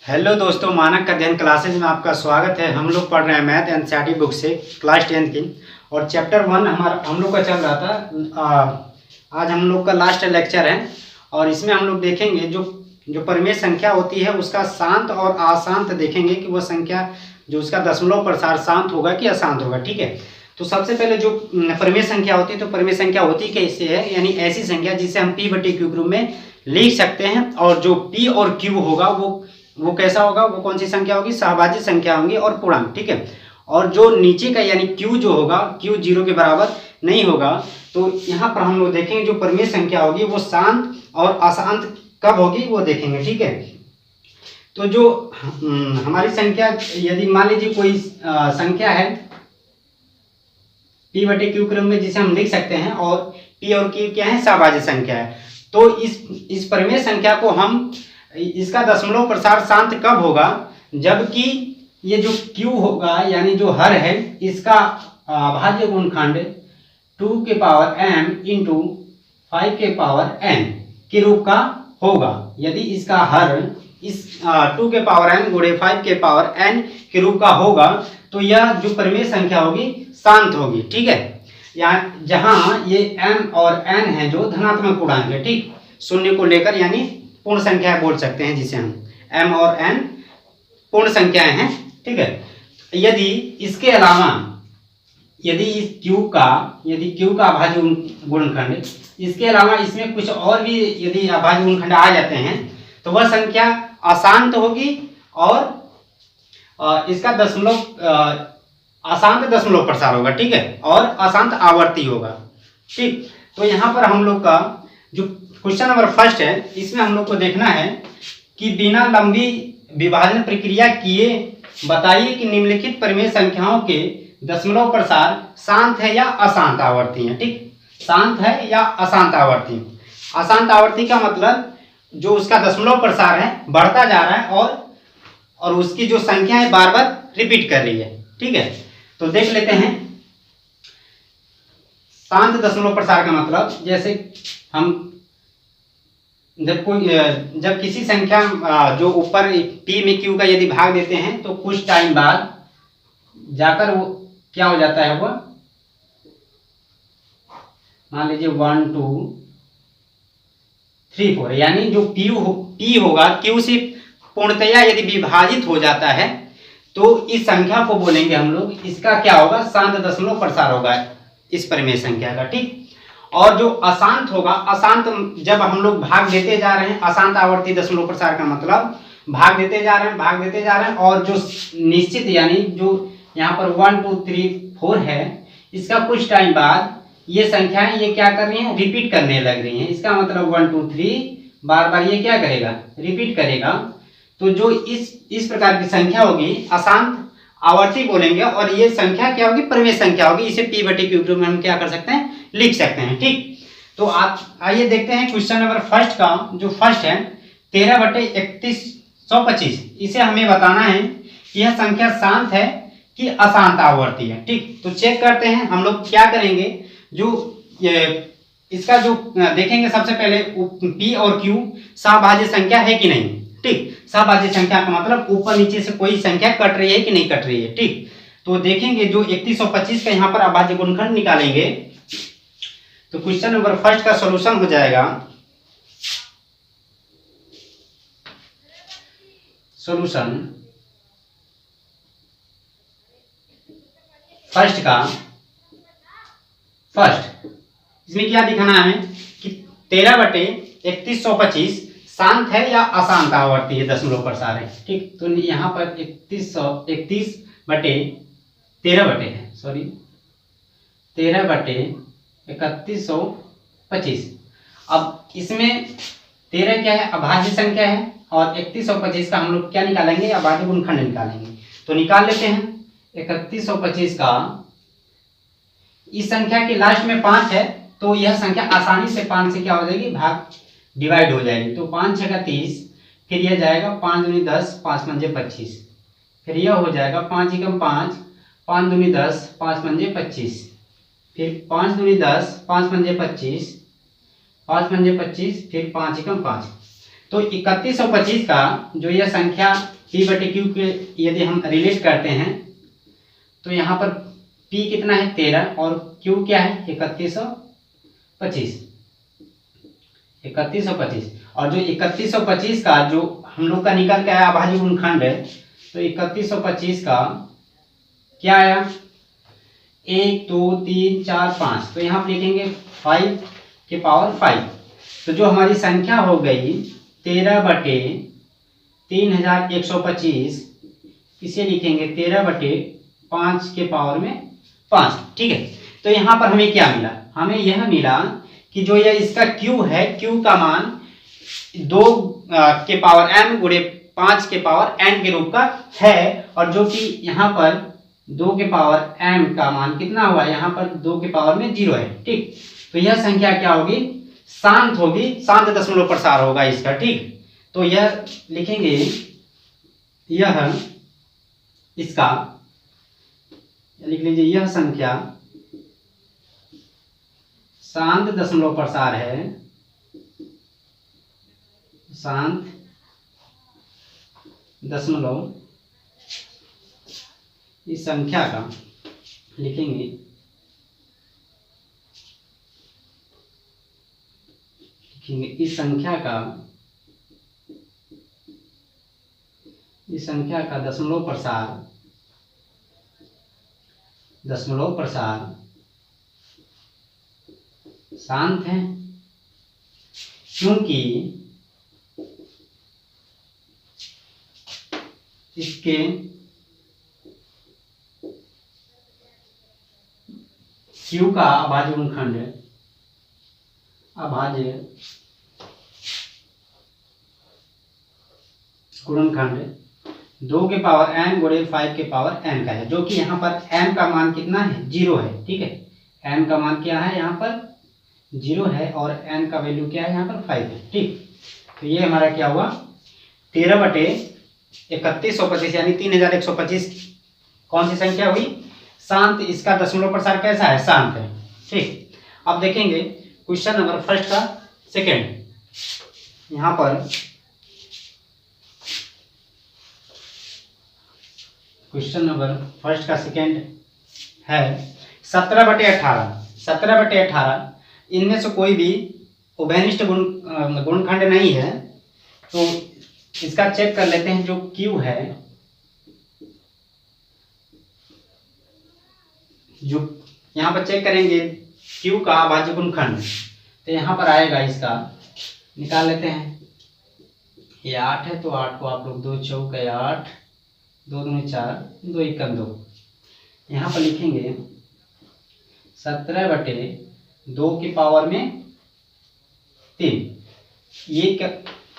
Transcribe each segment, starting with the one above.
Hello दोस्तों, मानक का अध्ययन क्लासेज में आपका स्वागत है। हम लोग पढ़ रहे हैं मैथ एनसीईआरटी बुक से क्लास 10 की, और चैप्टर 1 हम लोग का चल रहा था। आज हम लोग का लास्ट लेक्चर है और इसमें हम लोग देखेंगे जो परिमेय संख्या होती है उसका शांत और अशांत देखेंगे कि वह संख्या जो उसका दशमलव प्रसार शांत होगा कि अशांत होगा। ठीक है, तो सबसे पहले जो परिमेय संख्या होती है, तो परिमेय संख्या होती कैसे है, यानी ऐसी संख्या जिसे हम p/q के रूप में लिख सकते हैं, और जो p और q होगा वो कैसा होगा, वो कौन सी संख्या होगी, सहभाज्य संख्या होंगी और पूर्णांक। ठीक है, और जो नीचे का यानी q जो होगा, q 0 के बराबर नहीं होगा। तो यहाँ पर हम लोग देखेंगे जो परिमेय संख्या होगी वो शांत और अशांत कब होगी वो देखेंगे। ठीक है, तो जो हमारी संख्या, यदि मान लीजिए कोई संख्या है p/q क्रम में जिसे हम लिख सकते हैं, और p और q क्या है, सहभाज्य संख्या है, तो इस परिमेय संख्या को हम, इसका दशमलव प्रसार शांत कब होगा, जबकि ये जो q होगा यानी जो हर है इसका अभाज्य गुणनखंड 2 के पावर m इंटू 5 के पावर n के रूप का होगा। यदि इसका हर इस 2 के पावर m गुणे 5 के पावर n के रूप का होगा, तो यह जो परिमेय संख्या होगी शांत होगी। ठीक है, यहाँ जहां ये m और n है जो धनात्मक पूर्णांक है, ठीक, शून्य को लेकर, यानी पूर्ण संख्या बोल सकते हैं जिसे हम m और n पूर्ण संख्याएं हैं। ठीक है, यदि इसके अलावा यदि q का अभाज्य गुणनखंड, इसके अलावा इसमें कुछ और भी यदि अभाज्य गुणनखंड आ जाते हैं, तो वह संख्या अशांत होगी और इसका अशांत दशमलव प्रसार होगा। ठीक है, और अशांत आवर्ती होगा। ठीक, तो यहाँ पर हम लोग का जो क्वेश्चन नंबर फर्स्ट है, इसमें हम लोग को देखना है कि बिना लंबी विभाजन प्रक्रिया किए बताइए कि निम्नलिखित परिमेय संख्याओं के दशमलव प्रसार शांत है या अशांत आवर्ती है। ठीक, शांत है या अशांत आवर्ती। अशांत आवर्ती का मतलब जो उसका दशमलव प्रसार है बढ़ता जा रहा है और उसकी जो संख्या है बार बार रिपीट कर रही है। ठीक है, तो देख लेते हैं। शांत दशमलव प्रसार का मतलब, जैसे हम जब किसी संख्या जो ऊपर p में q का यदि भाग देते हैं, तो कुछ टाइम बाद जाकर वो क्या हो जाता है, वो मान लीजिए 1 2 3 4, यानी जो p होगा q से पूर्णतया यदि विभाजित हो जाता है, तो इस संख्या को बोलेंगे हम लोग, इसका क्या होगा, शांत दशमलव प्रसार होगा इस परिमेय संख्या का। ठीक, और जो अशांत होगा, अशांत जब हम लोग भाग देते जा रहे हैं, अशांत आवर्ती दशमलव प्रसार का मतलब भाग देते जा रहे हैं, और जो निश्चित यानी जो यहाँ पर 1 2 3 4 है, इसका कुछ टाइम बाद ये संख्याएं ये क्या कर रही हैं, रिपीट करने लग रही हैं। इसका मतलब 1 2 3 बार बार ये क्या करेगा, रिपीट करेगा। तो जो इस प्रकार की संख्या होगी अशांत आवर्ती बोलेंगे, और ये संख्या क्या होगी, परिमेय संख्या होगी। इसे p/q रूप में हम क्या कर सकते हैं, लिख सकते हैं। ठीक, तो आप आइए देखते हैं क्वेश्चन नंबर फर्स्ट का। जो फर्स्ट है 13/3125, इसे हमें बताना है कि यह संख्या शांत है कि अशांत आवर्ती है। ठीक, तो चेक करते हैं। हम लोग क्या करेंगे, जो इसका जो देखेंगे, सबसे पहले p और q सहभाज्य संख्या है कि नहीं। ठीक, सहभाज्य संख्या का मतलब ऊपर नीचे से कोई संख्या कट रही है कि नहीं कट रही है। ठीक, तो देखेंगे जो 3125 का यहाँ पर अभाज्य गुणनखंड निकालेंगे, तो क्वेश्चन नंबर फर्स्ट का सॉल्यूशन हो जाएगा। सॉल्यूशन फर्स्ट का फर्स्ट, इसमें क्या दिखाना है हमें कि 13/3125 शांत है या अशांत आवर्ती है, दशमलव प्रसार है। ठीक, तो यहाँ पर 13/3125। अब इसमें 13 क्या है, अभाज्य संख्या है, और 3125 का हम लोग क्या निकालेंगे, अभाज्य गुणनखंड निकालेंगे। तो निकाल लेते हैं। 3125 का इस संख्या के लास्ट में 5 है, तो यह संख्या आसानी से 5 से क्या हो जाएगी, भाग डिवाइड हो जाएगी। तो 5 6 का 30, फिर यह जाएगा 5 दूनी 10, 5 पंजे 25, फिर यह हो जाएगा 5 एकम 5, 5 दूनी 10, 5 पंजे 25, फिर 5 दूनी 10, 5 पंजे 25, 5 पंजे 25, फिर 5 एकम 5। तो 3125 का जो यह संख्या P बटे Q के यदि हम रिलेट करते हैं तो यहाँ पर P कितना है 13 और Q क्या है 3125। और जो 3125 का जो हम लोग का निकल के आया अभाज्य गुणनखंड है, तो 3125 का क्या आया 1 2 3 4 5, तो यहाँ पर लिखेंगे 5 के पावर 5। तो जो हमारी संख्या हो गई 13 बटे 3125, इसे लिखेंगे 13 बटे 5 के पावर में 5। ठीक है, तो यहाँ पर हमें क्या मिला, हमें यह मिला कि जो यह इसका Q है, Q का मान 2 के पावर m गुणे 5 के पावर n के रूप का है, और जो कि यहाँ पर 2 के पावर m का मान कितना हुआ, यहाँ पर 2 के पावर में 0 है। ठीक, तो यह संख्या क्या होगी, शांत होगी, शांत दशमलव प्रसार होगा इसका। ठीक, तो यह लिखेंगे, यह इसका लिख लीजिए, यह संख्या शांत दशमलव प्रसार है, शांत दशमलव, इस संख्या का लिखेंगे इस संख्या का दशमलव प्रसार शांत है, क्योंकि इसके Q का अभाज्य गुणनखंड 2 के पावर n गुणे 5 के पावर n का है, जो कि यहाँ पर m का मान कितना है 0 है। ठीक है, m का मान क्या है यहाँ पर 0 है, और n का वैल्यू क्या है यहाँ पर 5 है। ठीक, तो ये हमारा क्या हुआ 13 बटे 3125 यानी 3125 कौन सी संख्या हुई, शांत। इसका दशमलव प्रसार कैसा है, शांत है। ठीक, अब देखेंगे क्वेश्चन नंबर फर्स्ट का सेकेंड, यहाँ पर क्वेश्चन नंबर फर्स्ट का सेकेंड है 17/18। इनमें से कोई भी उभयनिष्ठ गुणनखंड नहीं है, तो इसका चेक कर लेते हैं। जो Q है, जो यहाँ पर चेक करेंगे Q का अभाज्य गुणनखंड, तो यहाँ पर आएगा, इसका निकाल लेते हैं। ये 8 है, तो 8 को आप लोग 2 चौके 8, 2 दूनी 4, 2 एकम 2, यहाँ पर लिखेंगे 17/2 की पावर में 3। ये क्या,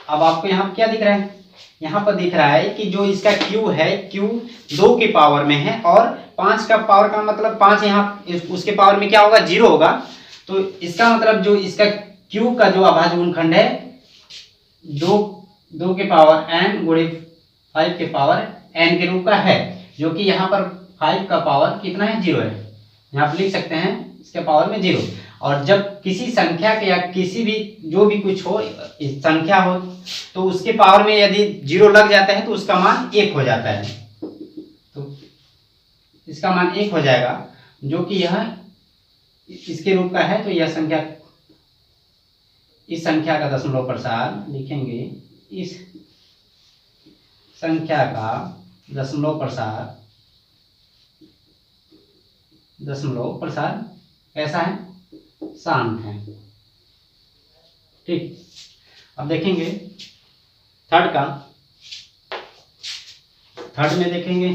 अब आपको यहाँ पर क्या दिख रहा है, यहाँ पर दिख रहा है कि जो इसका Q है, Q 2 के पावर में है, और 5 का पावर का मतलब 5 यहाँ उसके पावर में क्या होगा 0 होगा। तो इसका मतलब जो इसका Q का जो अभाज्य गुणनखंड है 2 के पावर n गुणे 5 के पावर n के रूप का है, जो कि यहाँ पर 5 का पावर कितना है 0 है, यहाँ पर लिख सकते हैं इसके पावर में 0। और जब किसी संख्या के या किसी भी जो भी कुछ हो संख्या हो, तो उसके पावर में यदि 0 लग जाता है तो उसका मान 1 हो जाता है, तो इसका मान 1 हो जाएगा, जो कि यह इसके रूप का है। तो यह संख्या, इस संख्या का दशमलव प्रसार लिखेंगे, इस संख्या का दशमलव प्रसार कैसा है, शांत है। ठीक, अब देखेंगे थर्ड में देखेंगे,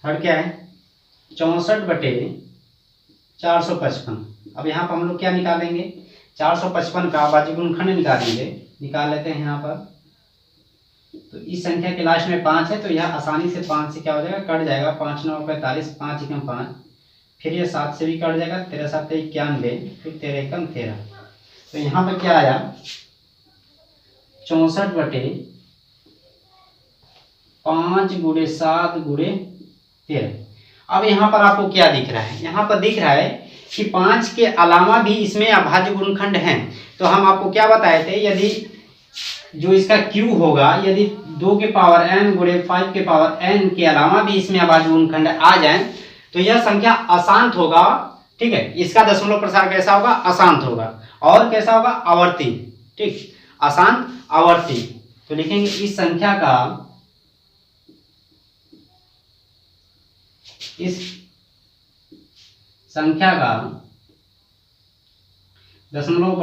थर्ड क्या है 64/455। अब यहाँ पर हम लोग क्या निकालेंगे, 455 का अभाज्य गुणनखंड निकाल लेते हैं यहाँ पर। तो इस संख्या के लास्ट में 5 है, तो यह आसानी से 5 से क्या हो जाएगा, कट जाएगा। 5 9 45, 5 एकम 5, फिर ये 7 से भी कट जाएगा, 13 7 91, फिर 13 एकम 13। तो यहाँ पर क्या आया 64/5 गुणे 7 गुणे 13। अब यहाँ पर आपको क्या दिख रहा है, यहाँ पर दिख रहा है कि 5 के अलावा भी इसमें अभाज्य गुणनखंड हैं। तो हम आपको क्या बताए थे, यदि जो इसका Q होगा, यदि 2 के पावर n गुणे 5 के पावर n के अलावा भी इसमें अभाज्य गुणनखंड आ जाए तो यह संख्या अशांत होगा। ठीक है, इसका दशमलव प्रसार कैसा होगा, अशांत होगा। और कैसा होगा, आवर्ती। ठीक, अशांत आवर्ती। तो लिखेंगे इस संख्या का दशमलव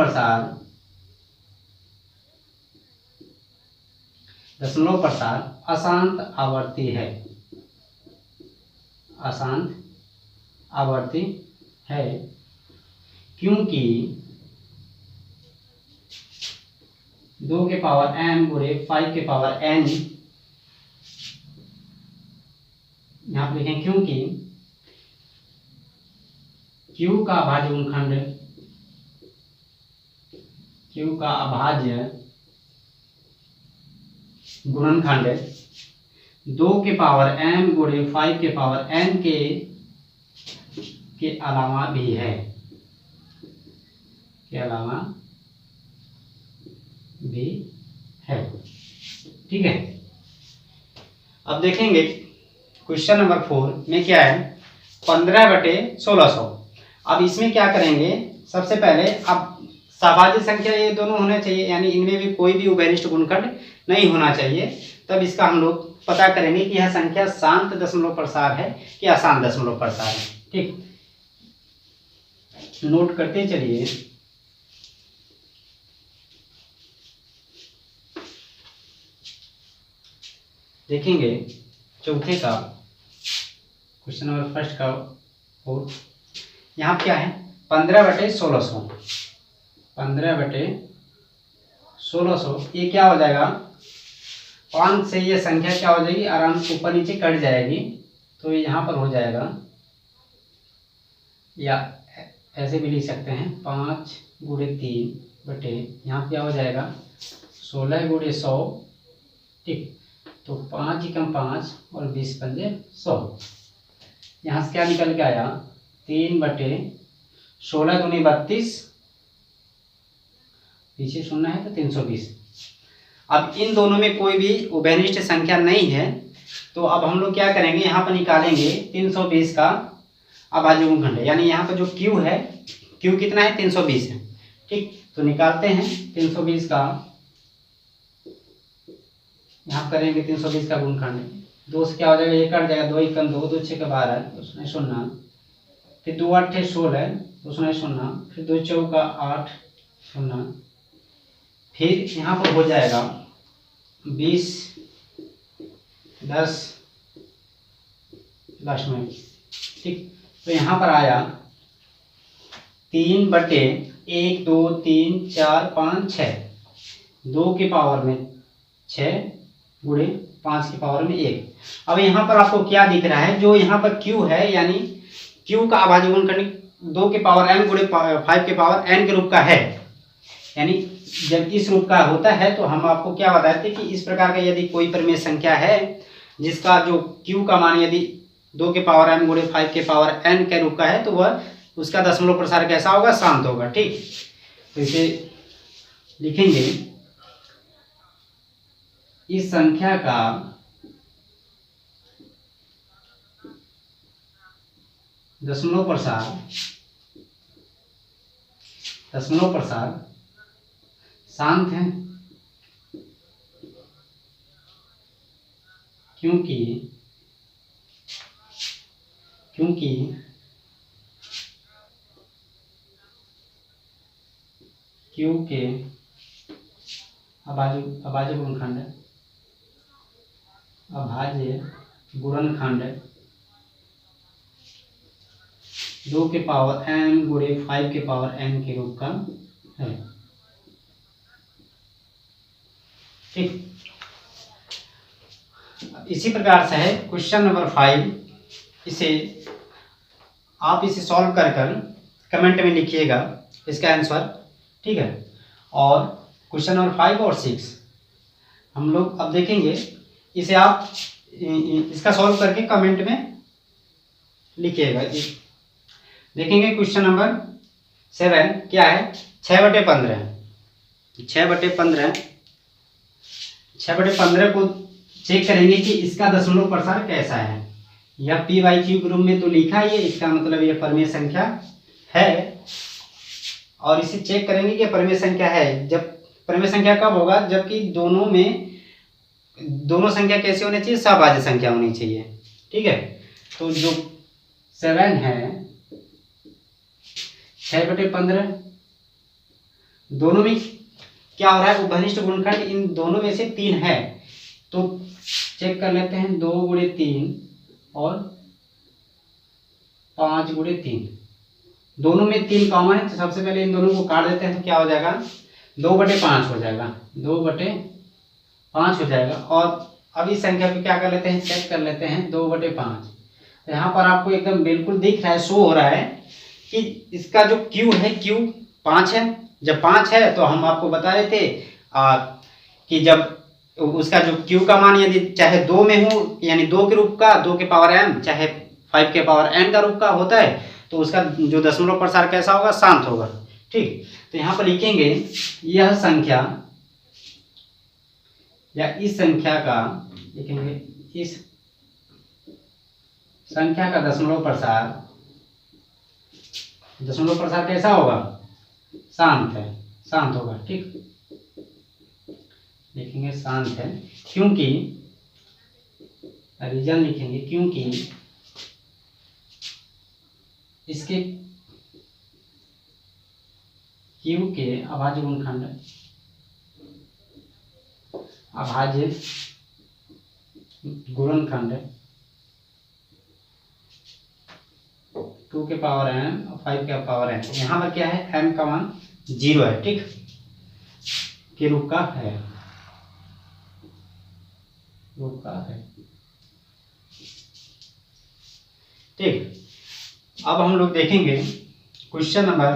प्रसार अशांत आवर्ती है, अशांत आवर्ती है, क्योंकि 2 के पावर m गुणे 5 के पावर n, यहां पर लिखें क्योंकि Q का अभाज्य गुणनखंड, Q का अभाज्य गुणनखंड 2 के पावर m गुणे 5 के पावर n के अलावा भी है, के अलावा भी है। ठीक है, अब देखेंगे क्वेश्चन नंबर 4 में क्या है, 15/1600। अब इसमें क्या करेंगे, सबसे पहले अब सभाज्य संख्या ये दोनों होना चाहिए, यानी इनमें भी कोई भी उभयनिष्ठ गुणनखंड नहीं होना चाहिए। तब इसका हम लोग पता करेंगे कि यह संख्या शांत दशमलव प्रसार है कि अशांत दशमलव प्रसार है। ठीक, नोट करते चलिए। देखेंगे चौथे का क्वेश्चन नंबर फर्स्ट का, और यहाँ क्या है 15/1600, 15/1600। ये क्या हो जाएगा, 5 से ये संख्या क्या हो जाएगी, आराम से ऊपर नीचे कट जाएगी। तो ये यहाँ पर हो जाएगा, या ऐसे भी लिख सकते हैं 5 गुणे 3 यहाँ क्या हो जाएगा 16 गुणे 100। ठीक, तो 5 एकम 5 और 20 पंजे 100। यहाँ से क्या निकल के आया, 3/16 दूनी 32, पीछे शून्य है तो 320। अब इन दोनों में कोई भी उभयनिष्ठ संख्या नहीं है, तो अब हम लोग क्या करेंगे, यहाँ पर निकालेंगे 320 का अभाज्य गुणनखंड, यानी यहाँ पर जो Q है, Q कितना है 320 है। ठीक, तो निकालते हैं 320 का, यहाँ करेंगे 320 का गुणनखंड। 2 से क्या हो जाएगा, ये कट जाएगा, 2 एकम 2, 2 6 12, उसमें 0, फिर 2 8 16, उसमें 0, फिर 2 चौका 8 0, फिर यहाँ पर हो जाएगा 20 10 लास्ट में। ठीक, तो यहाँ पर आया 3/1 2 3 4 5 6, 2 के पावर में 6 गुणे 5 की पावर में 1। अब यहाँ पर आपको क्या दिख रहा है, जो यहाँ पर Q है, यानी Q का अभाज्य गुणनखंड 2 के पावर m गुणे 5 के पावर n के रूप का है। यानी जब इस रूप का होता है तो हम आपको क्या बताए थे कि इस प्रकार का यदि कोई परिमेय संख्या है जिसका जो Q का मान यदि 2 के पावर m गुणे 5 के पावर n के रूप का है, तो वह उसका दशमलव प्रसार कैसा होगा, शांत होगा। ठीक, तो इसे लिखेंगे, इस संख्या का दशमलव प्रसार शांत है, क्योंकि Q के अभाज्य गुणनखंड 2 के पावर m गुणे 5 के पावर n के रूप का है। ठीक, इसी प्रकार से है क्वेश्चन नंबर 5। आप इसे सॉल्व कर कमेंट में लिखिएगा इसका आंसर। ठीक है, और क्वेश्चन नंबर 5 और 6 हम लोग अब देखेंगे। इसे आप इसका सॉल्व करके कमेंट में लिखिएगा। देखेंगे क्वेश्चन नंबर 7 क्या है, 6/15। 6/15 6/15 को चेक करेंगे कि इसका दशमलव प्रसार कैसा है। यह p/q के रूप में तो लिखा ही है, इसका मतलब यह परिमेय संख्या है। और इसे चेक करेंगे कि परिमेय संख्या है। जब परिमेय संख्या कब होगा, जबकि दोनों संख्या कैसे होनी चाहिए, सभाज्य संख्या होनी चाहिए। ठीक है, तो जो 7 है 6/15, दोनों में क्या हो रहा है, उभयनिष्ठ गुणनखंड इन दोनों में से 3 है। तो चेक कर लेते हैं, 2 × 3 और 5 × 3, दोनों में 3 कॉमन है। तो सबसे पहले इन दोनों को काट देते हैं, तो क्या हो जाएगा, 2/5 हो जाएगा, 2/5 हो जाएगा। और अब इस संख्या को क्या कर लेते हैं, चेक कर लेते हैं, 2/5। यहाँ पर आपको एकदम बिल्कुल दिख रहा है, शो हो रहा है कि इसका जो Q है, Q 5 है। जब 5 है तो हम आपको बता रहे थे कि जब उसका जो Q का मान यदि चाहे 2 में हो, यानी 2 के रूप का, 2 के पावर m, चाहे 5 के पावर n का रूप का होता है, तो उसका जो दशमलव प्रसार कैसा होगा, शांत होगा। ठीक, तो यहाँ पर लिखेंगे यह संख्या या इस संख्या का, लिखेंगे इस संख्या का दशमलव प्रसार कैसा होगा, शांत होगा। ठीक, लिखेंगे शांत है, क्योंकि रीजन लिखेंगे क्योंकि इसके Q के अभाज्य गुणनखंड 2 के पावर m और 5 के पावर n, यहाँ पर क्या है, m का मान 0 है। ठीक, के रूप का है, ठीक। अब हम लोग देखेंगे क्वेश्चन नंबर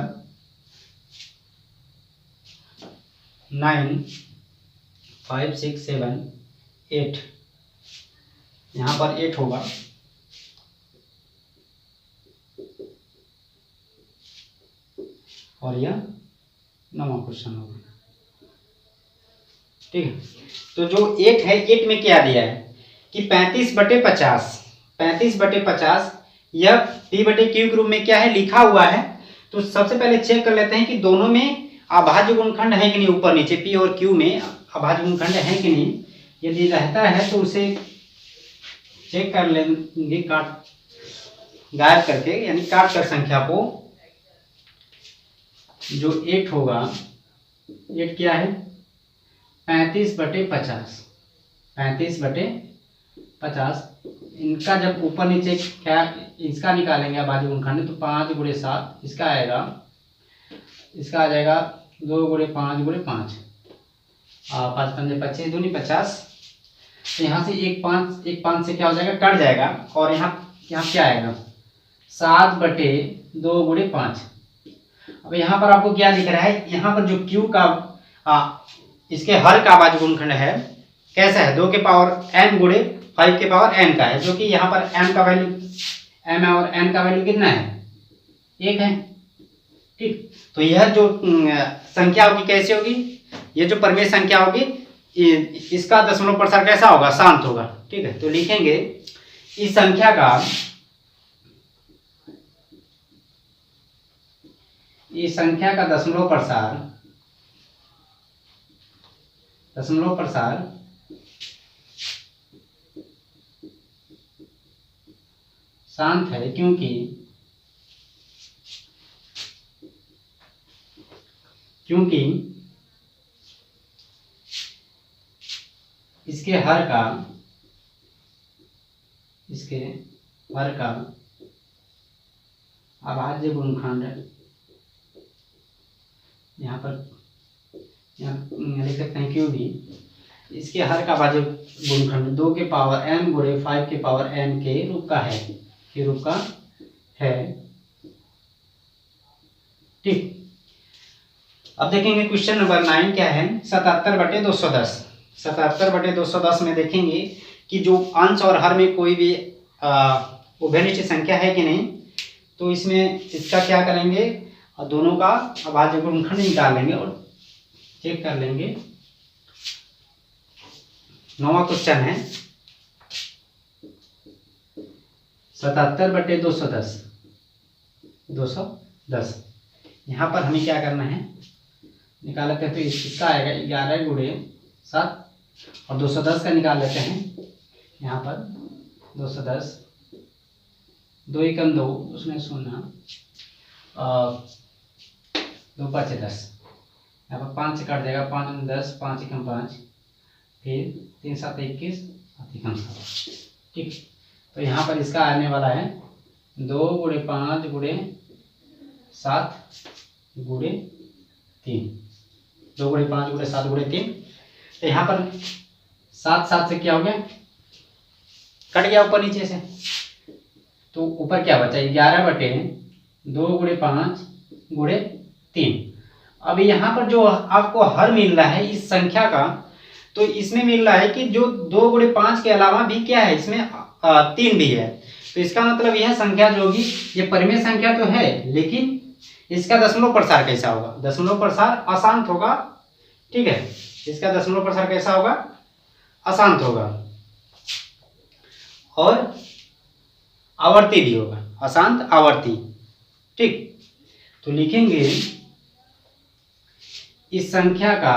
9, 5, 6, 7, 8। यहाँ पर 8 होगा, और यह 9वां क्वेश्चन होगा। ठीक है, तो जो 8 है, 8 में क्या दिया है कि 35/50 यह p/q के रूप में क्या है, लिखा हुआ है। तो सबसे पहले चेक कर लेते हैं कि दोनों में अभाज्य गुणनखंड है कि नहीं, ऊपर नीचे p और q में अभाज्य गुणनखंड है कि नहीं। यदि रहता है तो उसे चेक कर लेंगे, गायब करके, यानी काट कर संख्या को। जो 8 होगा, 8 क्या है, 35/50। इनका जब ऊपर नीचे क्या इसका निकालेंगे अभाज्य गुणनखंड, तो 5 × 7 इसका आएगा, इसका आ जाएगा 2 × 5 × 5, 5 × 5 25, 2 × 50। तो यहाँ से एक 5 से क्या हो जाएगा, कट जाएगा, और यहाँ क्या आएगा, 7/2 × 5। अब यहाँ पर आपको क्या दिख रहा है, यहाँ पर जो Q का इसके हर का अभाज्य गुणनखंड है, कैसा है, 2 के पावर n × 5 के पावर n का है, जो कि यहाँ पर m का वैल्यू, m और n का वैल्यू कितना है, 1 है। ठीक, तो यह जो संख्या होगी कैसी होगी, ये जो परिमेय संख्या होगी, इसका दशमलव प्रसार कैसा होगा, शांत होगा। ठीक है, तो लिखेंगे इस संख्या का दशमलव प्रसार शांत है, क्योंकि इसके हर का अभाज्य गुणनखंड, यहाँ लिख सकते हैं, क्यों भी इसके हर का अभाज्य गुणनखंड 2 के पावर m × 5 के पावर n के रूप का है। ठीक, अब देखेंगे क्वेश्चन नंबर 9 क्या है, 77/210। 77/210 में देखेंगे कि जो अंश और हर में कोई भी उभयनिष्ठ संख्या है कि नहीं। तो इसमें इसका क्या करेंगे, और दोनों का अभाज्य गुणनखंड निकाल लेंगे और चेक कर लेंगे। 9वां क्वेश्चन है 77/210, 210। यहाँ पर हमें क्या करना है, निकाल लेते हैं। तो इसका आएगा 11 गुणे 7 और 210 का निकाल लेते हैं। यहाँ पर 210, 2 एकम 2, उसमें 0, 2 5 10, यहाँ पर 5 से काट देगा, 5 में 10, 5 एकम 5, फिर 3 7 21, 7 एकम 7। ठीक, तो यहाँ पर इसका आने वाला है 2 गुणे 5 गुणे 7 गुणे 3, 2 गुणे 5 गुणे 7 गुणे 3। तो यहाँ पर 7 7 से क्या हो गया, कट गया ऊपर नीचे से, तो ऊपर क्या बचा 11/2 गुणे 5 गुणे 3। अब यहाँ पर जो आपको हर मिल रहा है इस संख्या का, तो इसमें मिल रहा है कि जो 2 गुणे 5 के अलावा भी क्या है, इसमें 3 भी है। तो इसका मतलब यह संख्या जो होगी ये परिमेय संख्या तो है, लेकिन इसका दशमलव प्रसार कैसा होगा, दशमलव प्रसार अशांत होगा। ठीक है, इसका दशमलव प्रसार कैसा होगा, अशांत होगा, और आवर्ती भी होगा, अशांत आवर्ती। ठीक, तो लिखेंगे इस संख्या का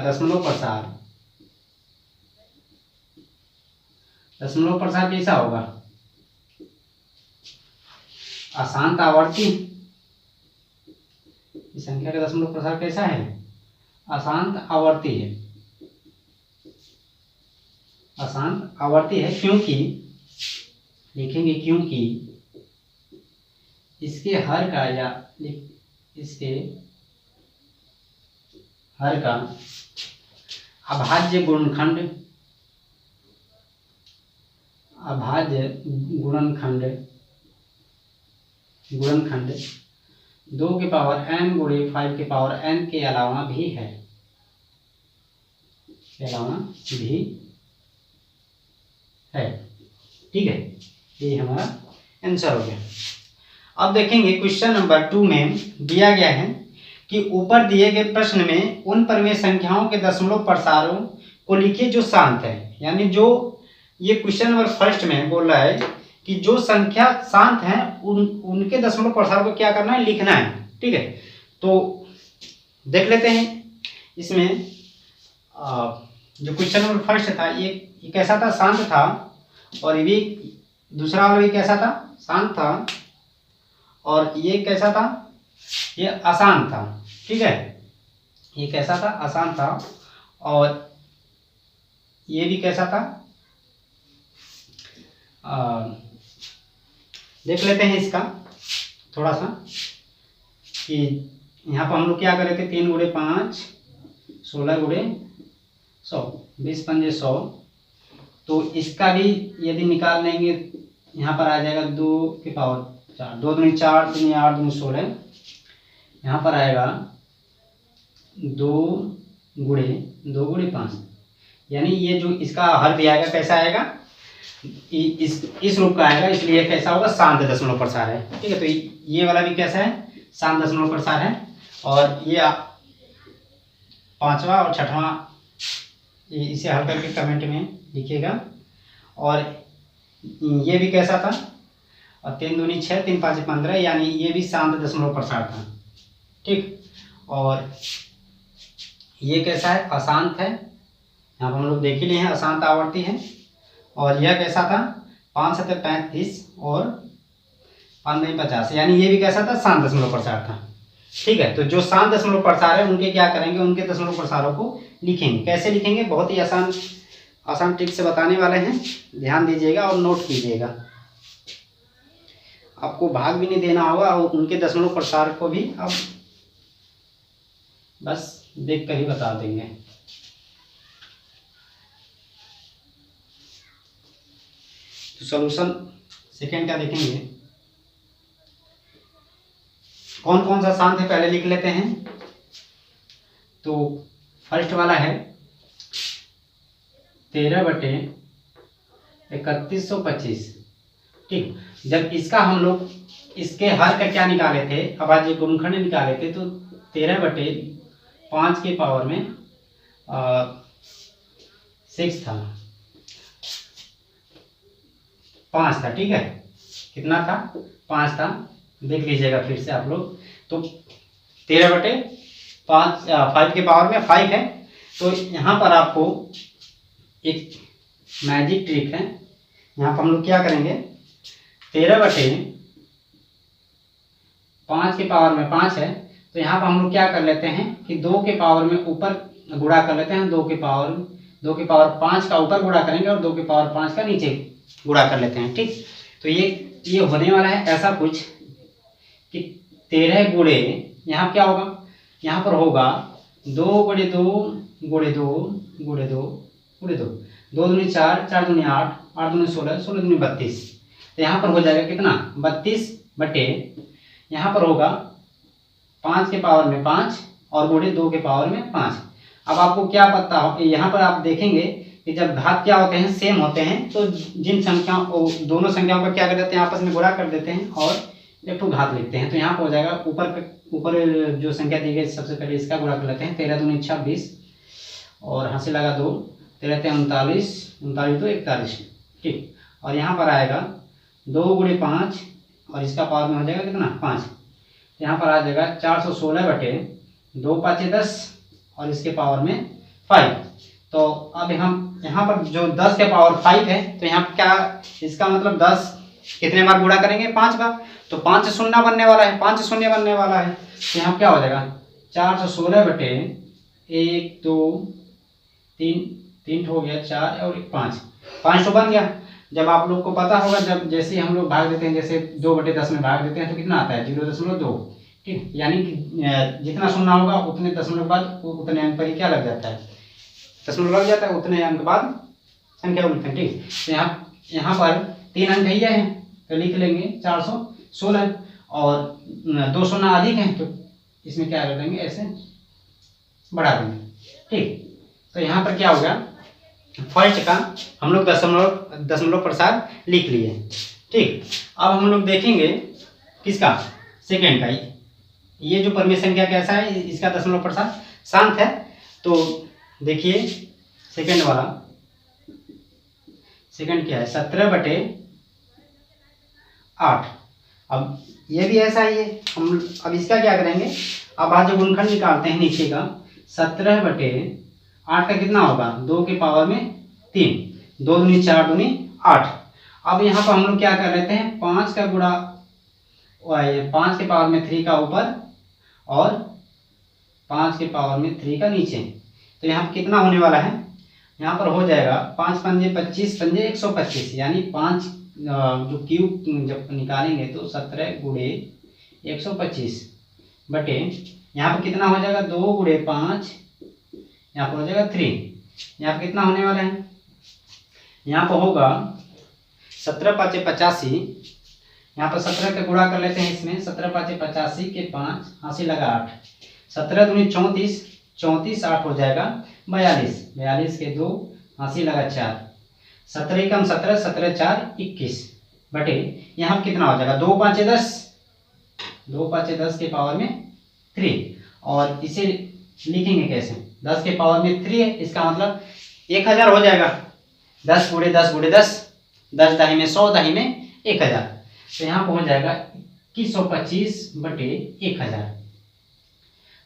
दशमलव प्रसार कैसा होगा, अशांत आवर्ती। इस संख्या का दशमलव प्रसार कैसा है, अशांत आवर्ती है, अशांत आवर्ती है। क्योंकि लिखेंगे क्योंकि इसके हर का या इसके हर का अभाज्य गुणनखंड 2 के पावर n गुणे 5 के पावर n के अलावा भी है, ठीक है, ये हमारा आंसर हो गया। अब देखेंगे क्वेश्चन नंबर 2 में दिया गया है कि ऊपर दिए गए प्रश्न में उन परिमेय संख्याओं के दशमलव प्रसारों को लिखिए जो शांत है। यानी जो ये क्वेश्चन नंबर फर्स्ट में बोल रहा है कि जो संख्या शांत है उनके दशमलव प्रसार को क्या करना है, लिखना है। ठीक है, तो देख लेते हैं इसमें जो क्वेश्चन नंबर फर्स्ट था ये कैसा था, शांत था, और ये भी दूसरा वाला भी कैसा था, शांत था, और ये कैसा था, ये अशांत था। ठीक है, ये कैसा था, अशांत था, और ये भी कैसा था, देख लेते हैं इसका थोड़ा सा कि यहाँ पर हम लोग क्या कर रहे थे, 3 गुणे 5 16 गुणे 100, 20 पंजे 100। तो इसका भी यदि निकाल लेंगे, यहाँ पर आ जाएगा 2 के पावर 4, 2 दूनी 4, 3 8 दूनी 16। यहाँ पर आएगा 2 गुणे 5, यानी ये जो इसका हर भी आएगा कैसा आएगा, इस रूप का आएगा, इसलिए कैसा होगा, शांत दशमलव प्रसार है। ठीक है, तो ये वाला भी कैसा है, शांत दशमलव प्रसार है, और ये 5वां और 6वां इसे हल करके कमेंट में लिखिएगा। और ये भी कैसा था, और 3 दूनी 6, 3 5 15, यानी ये भी शांत दशमलव प्रसार था। ठीक, और ये कैसा है, अशांत है, यहाँ पर हम लोग देख ही लिए हैं, अशांत आवर्ती है। और यह कैसा था, 5 7 35 और 5 9 50, यानी ये भी कैसा था, शांत दशमलव प्रसार था। ठीक है, तो जो शांत दशमलव प्रसार है उनके क्या करेंगे, उनके दशमलव प्रसारों को लिखेंगे। कैसे लिखेंगे, बहुत ही आसान ट्रिक से बताने वाले हैं, ध्यान दीजिएगा और नोट कीजिएगा। आपको भाग भी नहीं देना होगा, और उनके दशमलव प्रसार को भी आप बस देख कर ही बता देंगे। तो सॉल्यूशन सेकेंड का देखेंगे, कौन कौन सा शांत है पहले लिख लेते हैं। तो फर्स्ट वाला है 13/2 3125। ठीक, जब इसका हम लोग इसके हर का क्या निकाले थे, अभाज्य गुणनखंड निकाले थे, तो 13/5 के पावर में 6 था, 5 था। ठीक है, कितना था, 5 था। देख लीजिएगा फिर से आप लोग। तो 13/5 5 के पावर में 5 है। तो यहाँ पर आपको एक मैजिक ट्रिक है। यहाँ पर हम लोग क्या करेंगे, 13/5 के पावर में 5 है, तो यहाँ पर हम लोग क्या कर लेते हैं कि 2 के पावर में ऊपर गुणा कर लेते हैं। 2 के पावर 5 का ऊपर गुणा करेंगे और 2 के पावर 5 का नीचे गुणा कर लेते हैं। ठीक, तो ये होने वाला है ऐसा कुछ कि 13 गुणे, यहाँ क्या होगा, यहाँ पर होगा 2 गुणे 2 गुणे 2 गुणे 2 गुणे 2, 2 दूनी 4, 4 दूनी 8, 8 दूनी 16, 16 दूनी 32। तो यहाँ पर हो जाएगा कितना, 32 बटे, यहाँ पर होगा 5 के पावर में 5 और गुणे 2 के पावर में 5। अब आपको क्या पता हो, यहाँ पर आप देखेंगे कि जब घात क्या होते हैं, सेम होते हैं, तो जिन संख्याओं, दोनों संख्याओं का क्या कर देते हैं, आपस में गुणा कर देते हैं और एक तो घात लिखते हैं। तो यहाँ पर हो जाएगा ऊपर जो संख्या दी गई सबसे पहले इसका गुणा कर लेते हैं। 13 दूनी 26 और हंसी लगा 2, 13 39, 39 2 41। ठीक, और यहाँ पर आएगा 2 गुणे 5 और इसका पावर में हो जाएगा कितना, 5। यहाँ पर आ जाएगा 416 बटे 2 5 10 और इसके पावर में 5। तो अब हम यहाँ पर जो 10 के पावर 5 है, तो यहाँ पर क्या, इसका मतलब 10 कितने बार गुणा करेंगे, 5 बार। तो 5 शून्य बनने वाला है, 5 शून्य बनने वाला है। तो यहाँ क्या हो जाएगा, 416 बटे 1 2 3, 3 हो गया, 4 और 5, 5 तो बन गया। जब आप लोग को पता होगा, जब जैसे हम लोग भाग देते हैं, जैसे 2/10 में भाग देते हैं, तो कितना आता है, 0.2। ठीक, यानी कि जितना शून्य होगा उतने दशमलव बाद उतने अंक पर ही क्या लग जाता है, दशमलव लग जाता है, उतने अंक बाद संख्या उल्टते हैं। ठीक, तो यहाँ पर 3 अंक ही है, तो लिख लेंगे 416 और 2 शून्य अधिक हैं, तो इसमें क्या कर देंगे, ऐसे बढ़ा देंगे। ठीक, तो यहाँ पर क्या होगा, फर्स्ट का हम लोग दशमलव प्रसार लिख लिए। ठीक, अब हम लोग देखेंगे किसका, सेकेंड का। ये जो परिमेय संख्या कैसा है, इसका दशमलव प्रसार शांत है। तो देखिए सेकेंड वाला, सेकेंड क्या है, 17/8। अब ये भी ऐसा ही है। हम अब इसका क्या करेंगे, अब आज जो गुणनखंड निकालते हैं नीचे का, 17/8 का कितना होगा, 2 के पावर में 3, 2 दूनी 4 दूनी 8। अब यहाँ पर हम लोग क्या कर लेते हैं, 5 का गुणा 5 के पावर में 3 का ऊपर और 5 के पावर में 3 का नीचे। तो यहाँ पर कितना होने वाला है, यहाँ पर हो जाएगा 5 पंजे 25 पंजे 125, यानी 5 जो क्यूब जब निकालेंगे तो 17 गुणे 125 बटे, यहाँ पर कितना हो जाएगा, 2 गुणे 5, यहाँ पर हो जाएगा 3। यहाँ पर कितना होने वाला है, यहाँ पर होगा 17 5 85। यहाँ पर 17 का गुणा कर लेते हैं इसमें, 17 5 85 के 5 हासिल लगा 8, 17 दूनी 34, 34 8 हो जाएगा 42, 42 के 2 हासिल लगा 4, 17 कम 17, 17 4 21 बटे, यहाँ कितना हो जाएगा, 2 5 10, 2 5 10 के पावर में 3। और इसे लिखेंगे कैसे, 10 के पावर में 3 है, इसका मतलब 1000 हो जाएगा। 10 गुणे 10 गुणे 10, 10 दाही में 100, दाही में 1000। तो यहाँ पर हो जाएगा 2125 बटे 1000।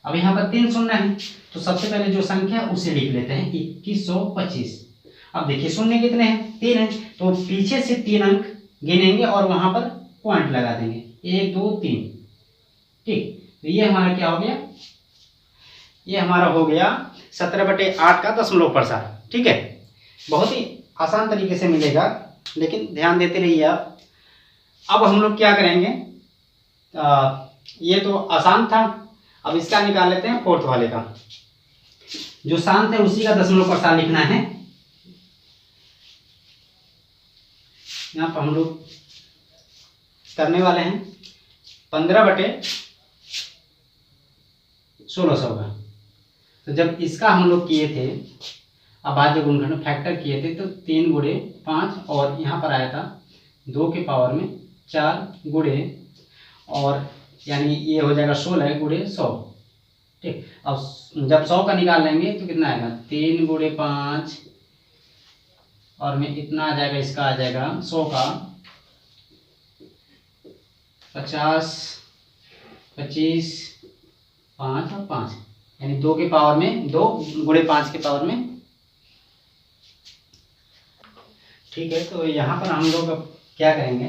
अब यहाँ पर 3 शून्य है, तो सबसे पहले जो संख्या उसे लिख लेते हैं 2125। अब देखिए शून्य कितने हैं, 3 है, तो पीछे से 3 अंक गिनेंगे और वहां पर पॉइंट लगा देंगे, 1 2 3। ठीक, तो ये हमारा क्या हो गया, ये हमारा हो गया 17/8 का दशमलव प्रसार। ठीक है, बहुत ही आसान तरीके से मिलेगा, लेकिन ध्यान देते रहिए आप। अब हम लोग क्या करेंगे, ये तो आसान था, अब इसका निकाल लेते हैं फोर्थ वाले का। जो शांत है उसी का दशमलव प्रसार लिखना है। यहाँ पर हम लोग करने वाले हैं 15/1600 का। तो जब इसका हम लोग किए थे अभाज्य गुणनखंड फैक्टर किए थे तो 3 गुणे 5 और यहाँ पर आया था 2 के पावर में 4 गुणे और यानी ये हो जाएगा 16 गुणे 100। ठीक, अब जब 100 का निकाल लेंगे तो कितना आएगा 3 गुणे 5 और में इतना आ जाएगा, इसका आ जाएगा 100 का 50 25 5 और 5 यानी 2 के पावर में 2 गुणे 5 के पावर में। ठीक है, तो यहाँ पर हम लोग अब क्या करेंगे,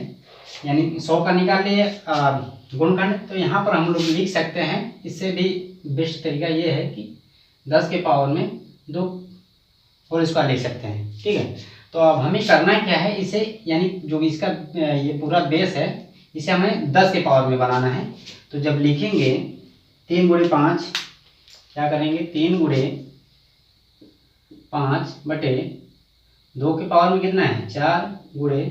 यानी 100 का निकाल लिए गुणनखंड, तो यहाँ पर हम लोग लिख सकते हैं, इससे भी बेस्ट तरीका ये है कि 10 के पावर में 2 होल स्क्वायर लिख सकते हैं। ठीक है, तो अब हमें करना क्या है, इसे यानी जो इसका ये पूरा बेस है इसे हमें 10 के पावर में बनाना है। तो जब लिखेंगे 3 गुणे 5 क्या करेंगे, 3 गुणे 5 बटे 2 के पावर में कितना है 4 गुणे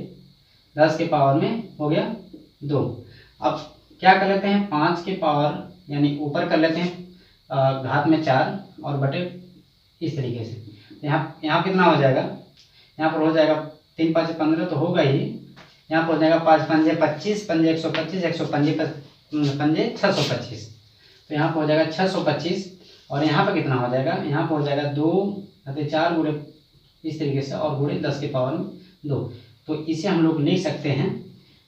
10 के पावर में हो गया 2। अब क्या कर लेते हैं 5 के पावर यानी ऊपर कर लेते हैं घात में 4 और बटे इस तरीके से। यहाँ कितना हो जाएगा, यहाँ पर हो जाएगा 3 5 15 तो होगा ही, यहाँ पर हो जाएगा 5 5 25 5 125 125 5 625, तो यहाँ पर हो जाएगा 625 और यहाँ पर कितना हो जाएगा, यहाँ पर हो जाएगा 2 4 गुणे इस तरीके से और गुणे 10 के पावर में 2। तो इसे हम लोग लिख सकते हैं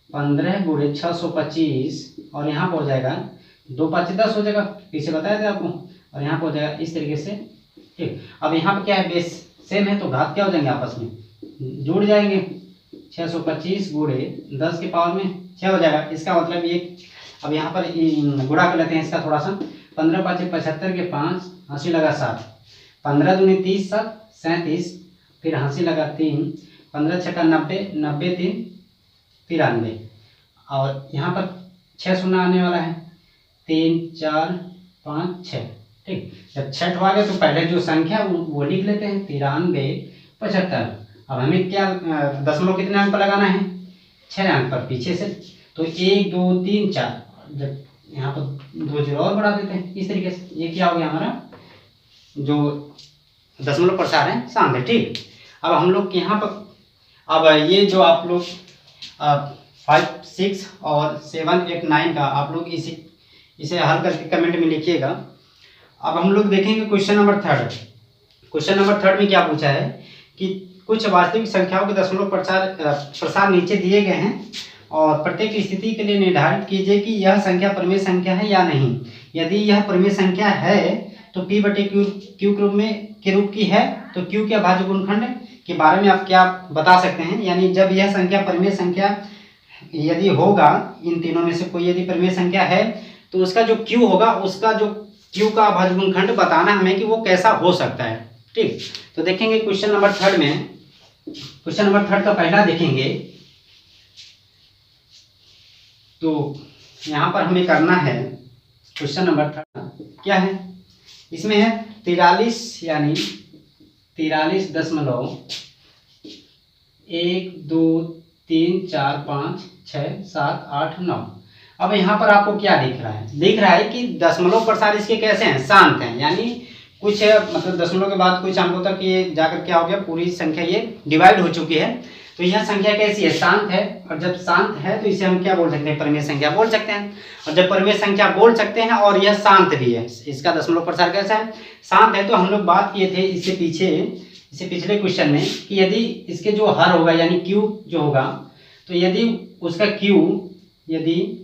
15 गुणे 625 और यहाँ पर हो जाएगा 2 5 10 हो जाएगा, पीछे बताया था आपको, और यहाँ पर हो जाएगा इस तरीके से। ठीक, अब यहाँ पर क्या है बेस सेम है तो घात क्या हो जाएंगे आपस में जुड़ जाएंगे, 625 गुणे 10 के पावर में 6 हो जाएगा। इसका मतलब ये अब यहाँ पर गुणा कर लेते हैं इसका थोड़ा सा, 15 5 75 के 5 हंसी लगा 7, 15 दूनी 30 7 37 फिर हंसी लगा 3, 15 छक्का 90 90 3 93 और यहाँ पर 6 शून्य आने वाला है 3 4 5 6। ठीक, जब 6 आ गया तो पहले जो संख्या वो लिख लेते हैं 93 75। अब हमें क्या दशमलव कितने अंक पर लगाना है 6 अंक पर पीछे से, तो 1 2 3 4, जब यहाँ पर 2 0 और बढ़ा देते हैं इस तरीके से। ये क्या हो गया हमारा जो दशमलव प्रसार है शांत है। ठीक, अब हम लोग यहाँ पर अब ये जो आप लोग 5 6 और 7 8 9 का आप लोग इसे हल करके कमेंट में लिखिएगा। अब हम लोग देखेंगे क्वेश्चन नंबर 3। क्वेश्चन नंबर 3 में क्या पूछा है कि कुछ वास्तविक संख्याओं के दशमलव प्रसार नीचे दिए गए हैं और प्रत्येक स्थिति के लिए निर्धारित कीजिए कि यह संख्या परिमेय संख्या है या नहीं। यदि यह परिमेय संख्या है तो P बटे Q के रूप की है तो Q के अभाज्य गुणनखंड के बारे में आप क्या बता सकते हैं। यानी जब यह संख्या परिमेय संख्या यदि होगा, इन तीनों में से कोई यदि परिमेय संख्या है तो उसका जो Q होगा, उसका जो Q का अभाज्य गुणनखंड बताना हमें कि वो कैसा हो सकता है। ठीक, तो देखेंगे क्वेश्चन नंबर 3 में, क्वेश्चन नंबर 3 का पहला देखेंगे तो यहाँ पर हमें करना है क्वेश्चन नंबर 3 क्या है, इसमें है 43 यानी 43.1 2 3 4 5 6 7 8 9। अब यहाँ पर आपको क्या दिख रहा है, दिख रहा है कि दशमलव प्रसार इसके कैसे हैं, शांत हैं। यानी कुछ मतलब दशमलव के बाद कुछ अंकों तक ये जाकर क्या हो गया, पूरी संख्या ये डिवाइड हो चुकी है। तो यह संख्या कैसी है, शांत है। और जब शांत है तो इसे हम क्या बोल सकते हैं, परिमेय संख्या बोल सकते हैं। और जब परिमेय संख्या बोल सकते हैं और यह शांत भी है, इसका दशमलव प्रसार कैसा है, शांत है। तो हम लोग बात किए थे इससे पिछले क्वेश्चन में कि यदि इसके जो हर होगा यानी Q जो होगा, तो यदि उसका यदि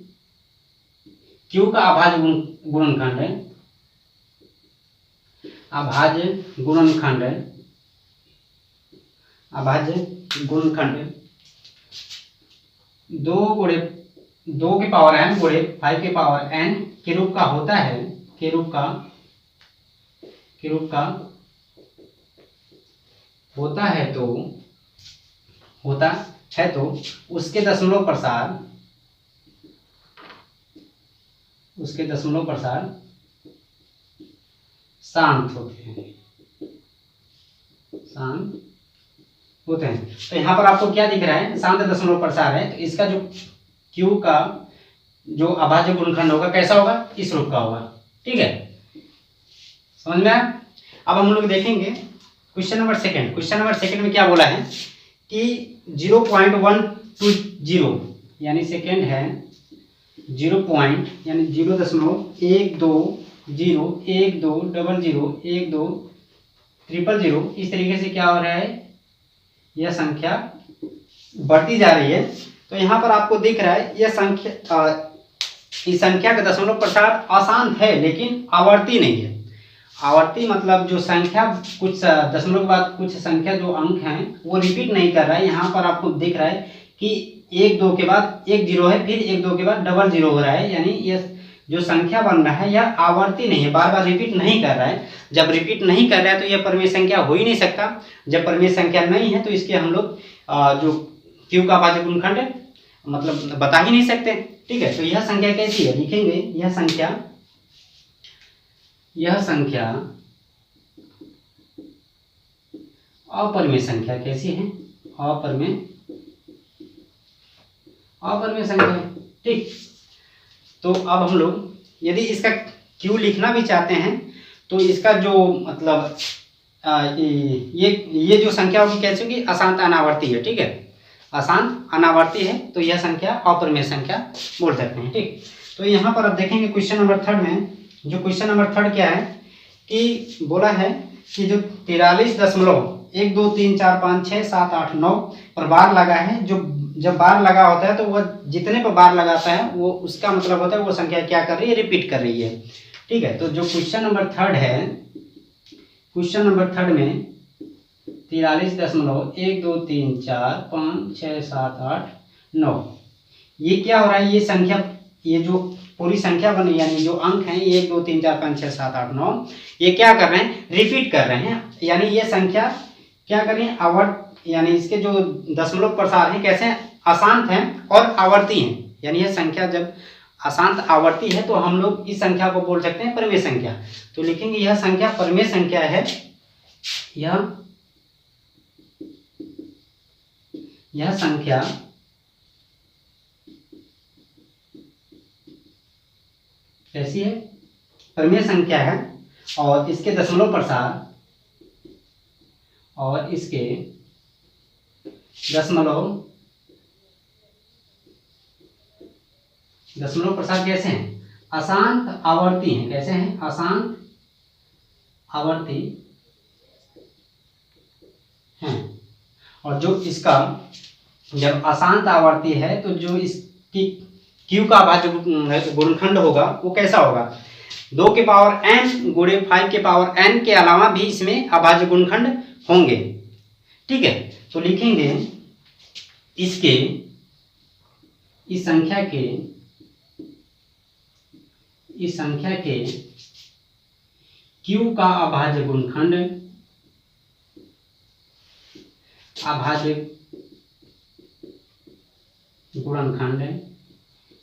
Q का अभाज्य गुणनखंड है, अभाज्य गुणनखंड 2 के पावर n गुणे 5 के पावर n के रूप का होता है, के रूप का होता है तो उसके दशमलव प्रसार शांत होते हैं। तो यहाँ पर आपको क्या दिख रहा है, शांत दशमलव प्रसार है। तो इसका जो Q का जो अभाज्य गुणनखंड होगा कैसा होगा, इस रूप का होगा। ठीक है, समझ में आया। अब हम लोग देखेंगे क्वेश्चन नंबर सेकंड में क्या बोला है कि 0.120 यानी सेकंड है 0.1201201200 इस तरीके से क्या हो रहा है, यह संख्या बढ़ती जा रही है। तो यहाँ पर आपको दिख रहा है यह संख्या, इस संख्या का दशमलव प्रसार अशांत है लेकिन आवर्ती नहीं है। आवर्ती मतलब जो संख्या कुछ दशमलव के बाद कुछ संख्या जो अंक हैं वो रिपीट नहीं कर रहा है। यहाँ पर आपको दिख रहा है कि 1 2 के बाद 1 0 है, फिर 1 2 के बाद 00 हो रहा है, यानी यह जो संख्या बन रहा है यह आवर्ती नहीं है, बार बार रिपीट नहीं कर रहा है। जब रिपीट नहीं कर रहा है तो यह परिमेय संख्या हो ही नहीं सकता। जब परिमेय संख्या नहीं है तो इसके हम लोग जो क्यू का अभाज्य गुणनखंड मतलब बता ही नहीं सकते। ठीक है, तो यह संख्या कैसी है, लिखेंगे यह संख्या अपरिमेय संख्या कैसी है, अपरिमेय संख्या है। ठीक, तो अब हम लोग यदि इसका क्यू लिखना भी चाहते हैं तो इसका जो मतलब ये जो संख्या होगी कैसी होगी, अशांत अनावर्ती है। ठीक है, अशांत अनावर्ती है तो यह संख्या अपरिमेय संख्या बोल सकते हैं। ठीक, तो यहाँ पर अब देखेंगे क्वेश्चन नंबर थर्ड में, जो क्वेश्चन नंबर थर्ड क्या है कि बोला है कि जो 43.123456789 पर बार लगा है, जो जब बार लगा होता है तो वह जितने पर बार लगाता है वो उसका मतलब होता है वो संख्या क्या कर रही है, रिपीट कर रही है। ठीक है, तो जो क्वेश्चन नंबर थर्ड है, क्वेश्चन नंबर थर्ड में 43.123456789 ये क्या हो रहा है, ये संख्या, ये जो पूरी संख्या बनी यानी जो अंक हैं 1 2 3 4 5 6 7 8 9 ये क्या कर रहे हैं, रिपीट कर रहे हैं। यानी ये संख्या क्या कर रही है, आवर्त, यानी इसके जो दशमलव प्रसार हैं कैसे हैं, अशांत हैं और आवर्ती हैं। यानी यह संख्या जब अशांत आवर्ती है तो हम लोग इस संख्या को बोल सकते हैं परिमेय संख्या। तो लिखेंगे यह संख्या परिमेय संख्या है, यह संख्या कैसी है, परिमेय संख्या है और इसके दशमलव प्रसार दशमलव प्रसार कैसे हैं, अशांत आवर्ती हैं। कैसे हैं, अशांत आवर्ती हैं। और जो इसका जब अशांत आवर्ती है तो जो इसकी क्यू का अभाज्य गुणनखंड होगा वो कैसा होगा, 2 के पावर n गुणे 5 के पावर n के अलावा भी इसमें अभाज्य गुणनखंड होंगे। ठीक है, तो लिखेंगे इसके इस संख्या के क्यू का अभाज्य गुणनखंड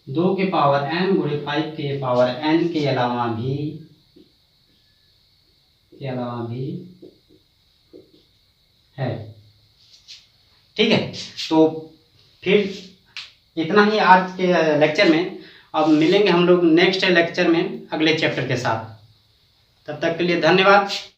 2 के पावर n गुणे 5 के पावर n के अलावा भी है। ठीक है, तो फिर इतना ही आज के लेक्चर में। अब मिलेंगे हम लोग नेक्स्ट लेक्चर में अगले चैप्टर के साथ। तब तक के लिए धन्यवाद।